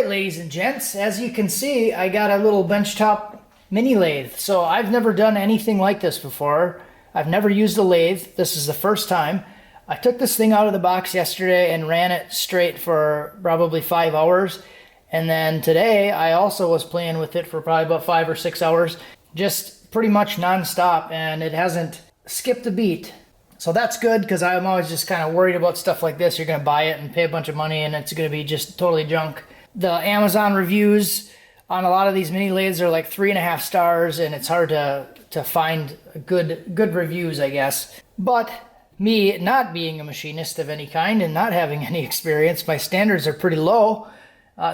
Alright, ladies and gents, as you can see, I got a little benchtop mini lathe. So I've never done anything like this before. I've never used a lathe. This is the first time. I took this thing out of the box yesterday and ran it straight for probably 5 hours. And then today I also was playing with it for probably about 5 or 6 hours, just pretty much non-stop, and it hasn't skipped a beat. So that's good, because I'm always just kind of worried about stuff like this. You're going to buy it and pay a bunch of money and it's going to be just totally junk. The Amazon reviews on a lot of these mini lathes are like 3.5 stars, and it's hard to find good reviews, I guess. But me not being a machinist of any kind and not having any experience, my standards are pretty low.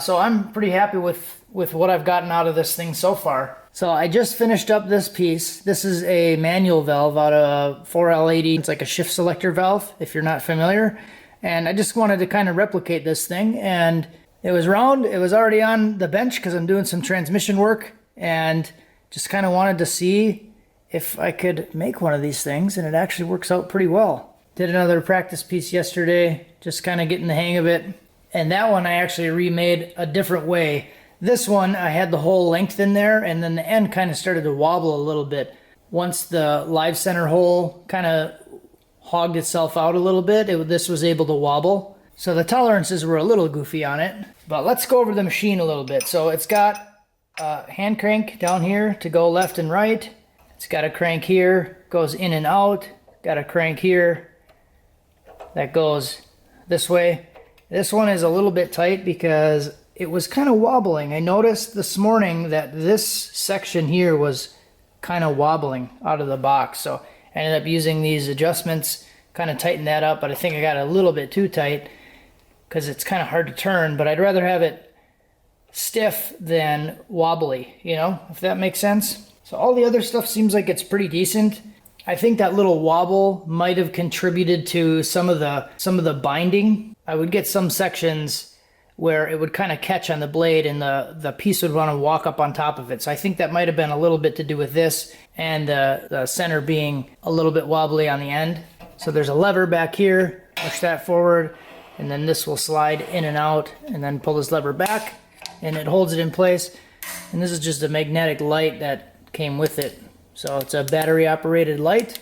So I'm pretty happy with what I've gotten out of this thing so far. So I just finished up this piece. This is a manual valve out of 4L80. It's like a shift selector valve, if you're not familiar. And I just wanted to kind of replicate this thing. And it was round. It was already on the bench because I'm doing some transmission work. And just kind of wanted to see if I could make one of these things. And it actually works out pretty well. Did another practice piece yesterday, just kind of getting the hang of it. And that one I actually remade a different way. This one, I had the whole length in there, and then the end kind of started to wobble a little bit. Once the live center hole kind of hogged itself out a little bit, this was able to wobble. So the tolerances were a little goofy on it. But let's go over the machine a little bit. So it's got a hand crank down here to go left and right. It's got a crank here, goes in and out. Got a crank here that goes this way. This one is a little bit tight because it was kind of wobbling. I noticed this morning that this section here was kind of wobbling out of the box. So I ended up using these adjustments, kind of tighten that up, but I think I got a little bit too tight because it's kind of hard to turn, but I'd rather have it stiff than wobbly, you know, if that makes sense. So all the other stuff seems like it's pretty decent. I think that little wobble might have contributed to some of the binding. I would get some sections where it would kind of catch on the blade and the piece would want to walk up on top of it. So I think that might have been a little bit to do with this and the center being a little bit wobbly on the end. So there's a lever back here, push that forward, and then this will slide in and out, and then pull this lever back and it holds it in place. And this is just a magnetic light that came with it. So it's a battery operated light,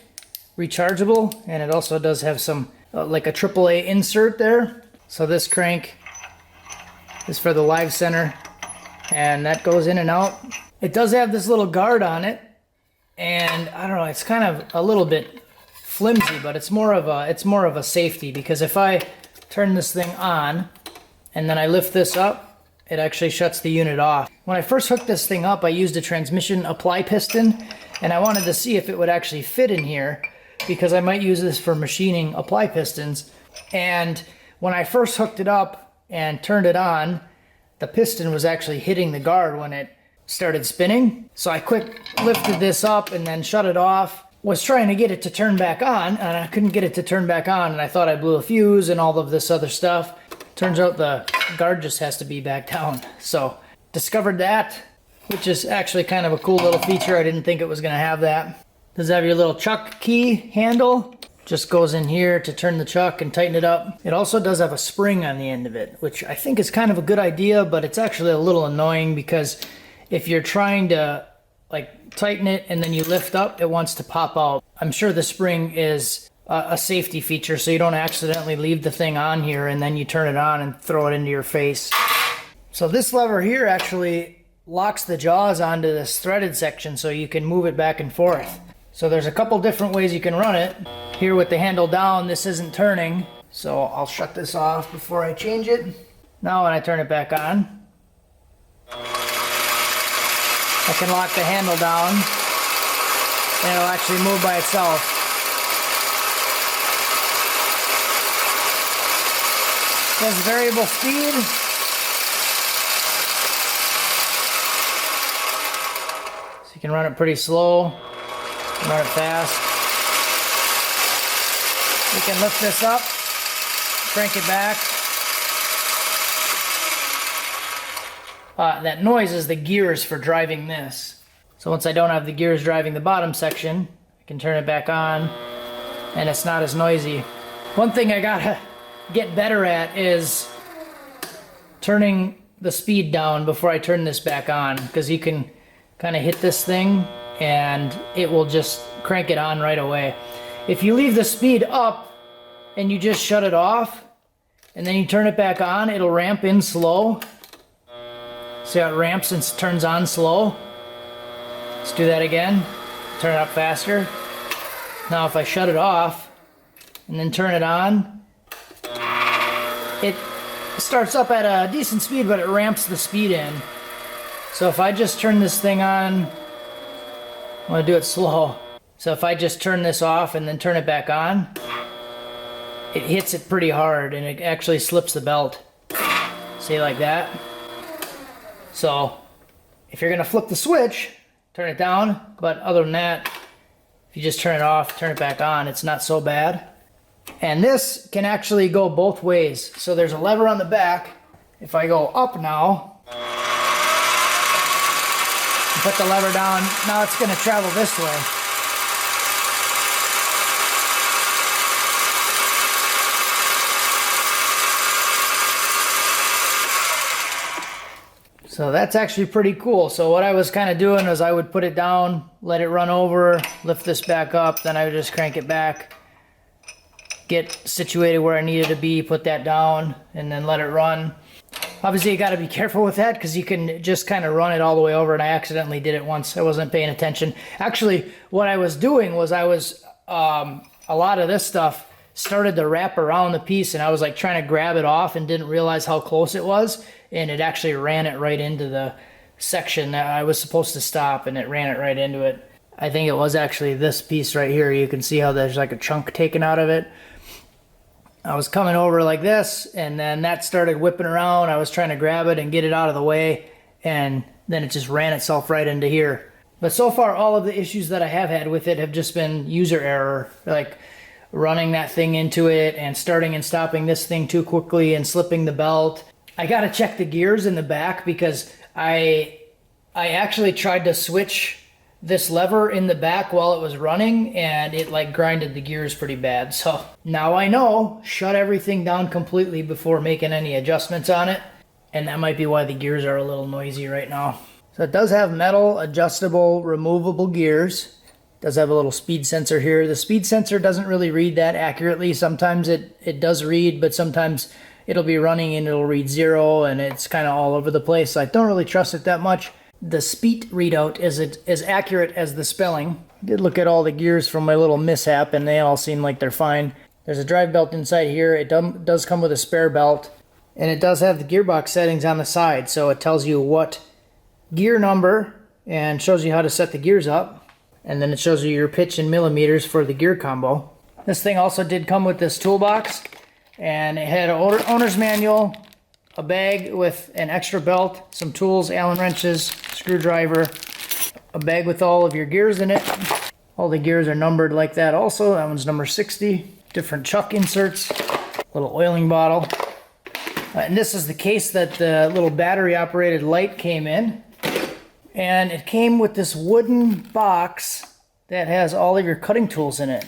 rechargeable, and it also does have some like a AAA insert there. So this crank is for the live center, and that goes in and out. It does have this little guard on it, and I don't know, it's kind of a little bit flimsy, but it's more of a safety, because if I turn this thing on and then I lift this up, it actually shuts the unit off. When I first hooked this thing up, I used a transmission apply piston, and I wanted to see if it would actually fit in here, because I might use this for machining apply pistons. And when I first hooked it up and turned it on, the piston was actually hitting the guard when it started spinning. So I quick lifted this up and then shut it off. Was trying to get it to turn back on, and I couldn't get it to turn back on, and I thought I blew a fuse and all of this other stuff. Turns out the guard just has to be back down. So discovered that, which is actually kind of a cool little feature. I didn't think it was going to have that. Does have your little chuck key handle. Just goes in here to turn the chuck and tighten it up. It also does have a spring on the end of it, which I think is kind of a good idea, but it's actually a little annoying because if you're trying to like tighten it and then you lift up, it wants to pop out. I'm sure the spring is a safety feature so you don't accidentally leave the thing on here and then you turn it on and throw it into your face. So this lever here actually locks the jaws onto this threaded section so you can move it back and forth. So there's a couple different ways you can run it. Here with the handle down, this isn't turning, so I'll shut this off before I change it. Now when I turn it back on, I can lock the handle down and it'll actually move by itself. It has variable speed. So you can run it pretty slow. Run it fast. We can lift this up, crank it back. That noise is the gears for driving this. So once I don't have the gears driving the bottom section, I can turn it back on and it's not as noisy. One thing I gotta get better at is turning the speed down before I turn this back on, because you can kind of hit this thing and it will just crank it on right away. If you leave the speed up and you just shut it off and then you turn it back on, it'll ramp in slow. See how it ramps and turns on slow? Let's do that again. Turn it up faster. Now if I shut it off and then turn it on, it starts up at a decent speed, but it ramps the speed in. So if I just turn this thing on, I'm gonna do it slow. So if I just turn this off and then turn it back on, it hits it pretty hard and it actually slips the belt. See, like that? So if you're gonna flip the switch, turn it down, but other than that, if you just turn it off, turn it back on, it's not so bad. And this can actually go both ways. So there's a lever on the back. If I go up now, put the lever down, now it's going to travel this way. So that's actually pretty cool. So what I was kind of doing is I would put it down, let it run over, lift this back up, then I would just crank it back, get situated where I needed to be, put that down, and then let it run. Obviously you got to be careful with that because you can just kind of run it all the way over, and I accidentally did it once. I wasn't paying attention. Actually, what I was doing was a lot of this stuff started to wrap around the piece, and I was like trying to grab it off and didn't realize how close it was, and it actually ran it right into the section that I was supposed to stop, and it ran it right into it. I think it was actually this piece right here. You can see how there's like a chunk taken out of it. I was coming over like this, and then that started whipping around. I was trying to grab it and get it out of the way, and then it just ran itself right into here. But so far, all of the issues that I have had with it have just been user error, like running that thing into it and starting and stopping this thing too quickly and slipping the belt. I got to check the gears in the back because I actually tried to switch this lever in the back while it was running, and it like grinded the gears pretty bad. So now I know, shut everything down completely before making any adjustments on it, and that might be why the gears are a little noisy right now. So it does have metal adjustable removable gears. It does have a little speed sensor here. The speed sensor doesn't really read that accurately. Sometimes it does read, but sometimes it'll be running and it'll read 0, and it's kind of all over the place. So I don't really trust it that much. The speed readout is as accurate as the spelling. I did look at all the gears from my little mishap, and they all seem like they're fine. There's a drive belt inside here. It does come with a spare belt, and it does have the gearbox settings on the side, so it tells you what gear number and shows you how to set the gears up, and then it shows you your pitch in millimeters for the gear combo. This thing also did come with this toolbox, and it had an owner's manual, a bag with an extra belt, some tools, Allen wrenches, screwdriver, a bag with all of your gears in it. All the gears are numbered like that also. That one's number 60. Different chuck inserts, little oiling bottle. And this is the case that the little battery operated light came in. And it came with this wooden box that has all of your cutting tools in it.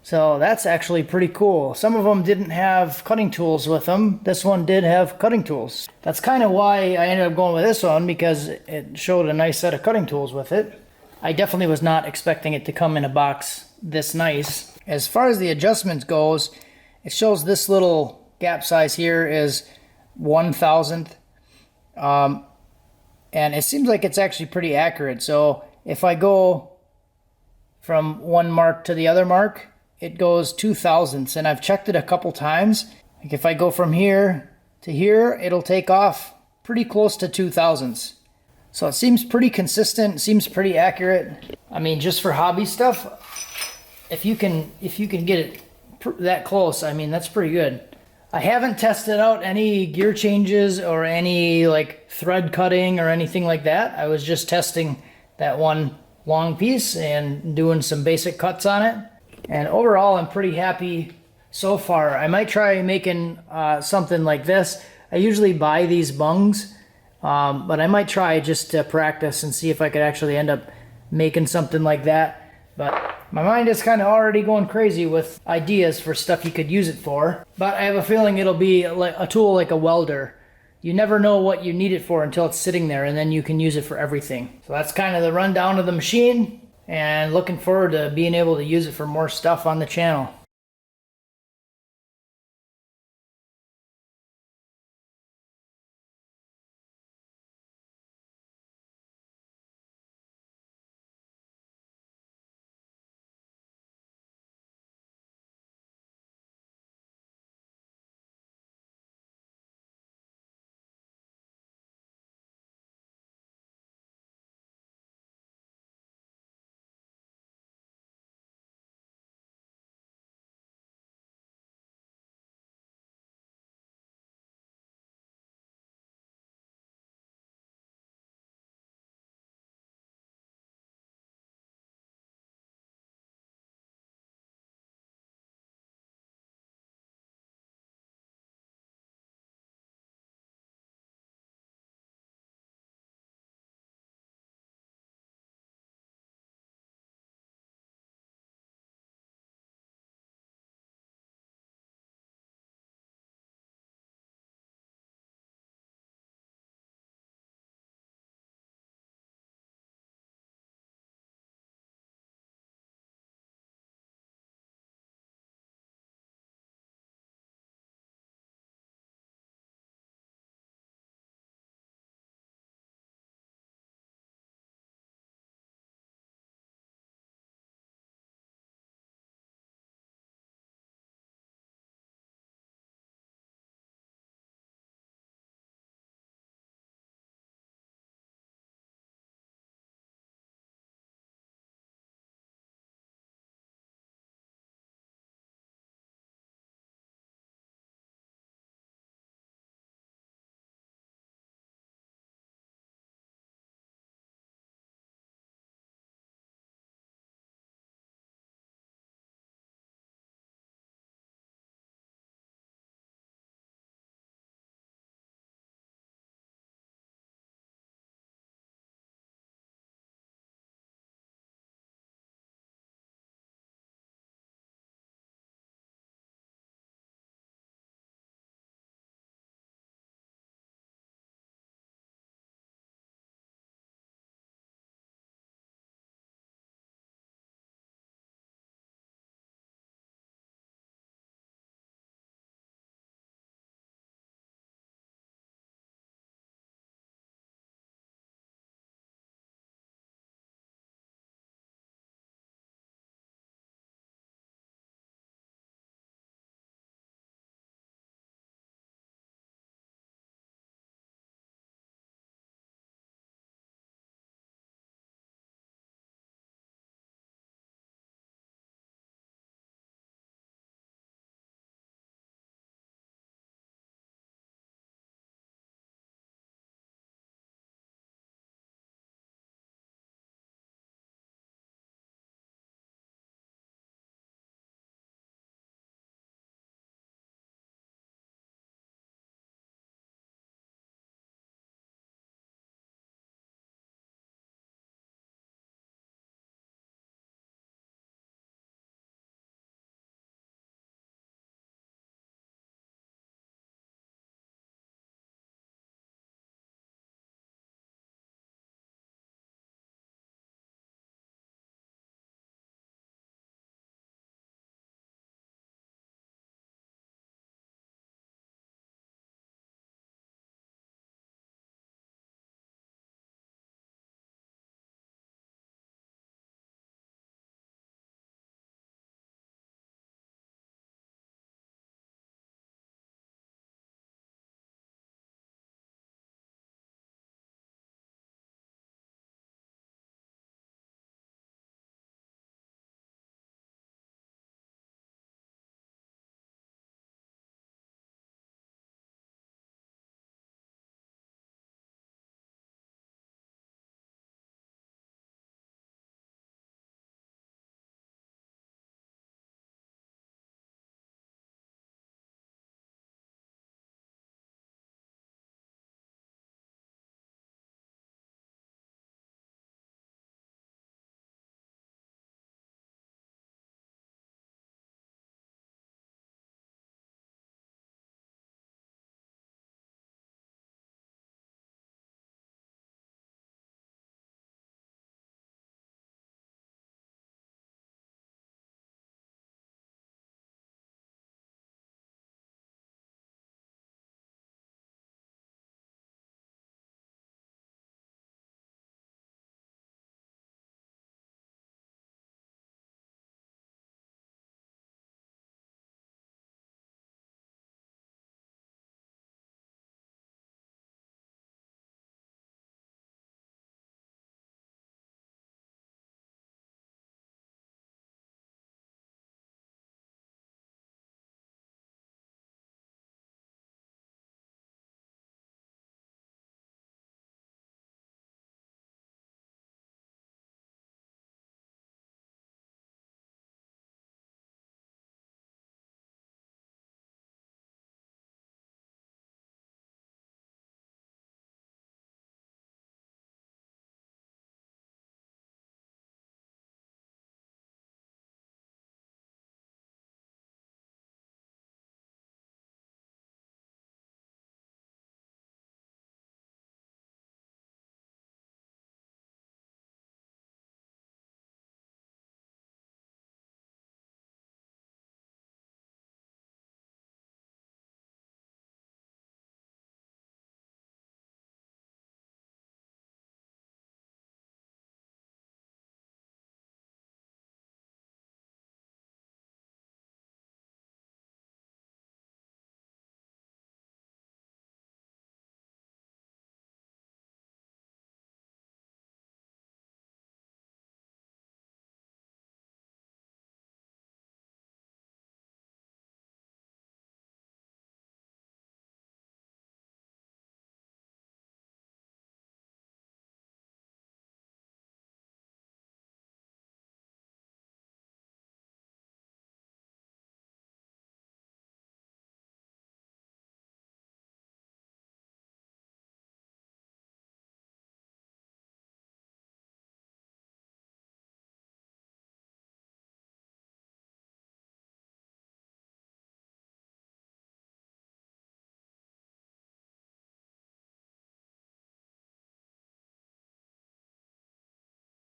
So that's actually pretty cool. Some of them didn't have cutting tools with them. This one did have cutting tools. That's kind of why I ended up going with this one, because it showed a nice set of cutting tools with it. I definitely was not expecting it to come in a box this nice. As far as the adjustments goes, it shows this little gap size here is 1/1000th. And it seems like it's actually pretty accurate. So if I go from one mark to the other mark, it goes 2/1000ths, and I've checked it a couple times. Like if I go from here to here, it'll take off pretty close to 2/1000ths. So it seems pretty consistent, seems pretty accurate. I mean, just for hobby stuff, if you can get it that close, I mean, that's pretty good. I haven't tested out any gear changes or any like thread cutting or anything like that. I was just testing that one long piece and doing some basic cuts on it. And overall, I'm pretty happy so far. I might try making something like this. I usually buy these bungs, but I might try just to practice and see if I could actually end up making something like that. But my mind is kind of already going crazy with ideas for stuff you could use it for. But I have a feeling it'll be like a tool like a welder. you never know what you need it for until it's sitting there, and then you can use it for everything. So that's kind of the rundown of the machine, and looking forward to being able to use it for more stuff on the channel.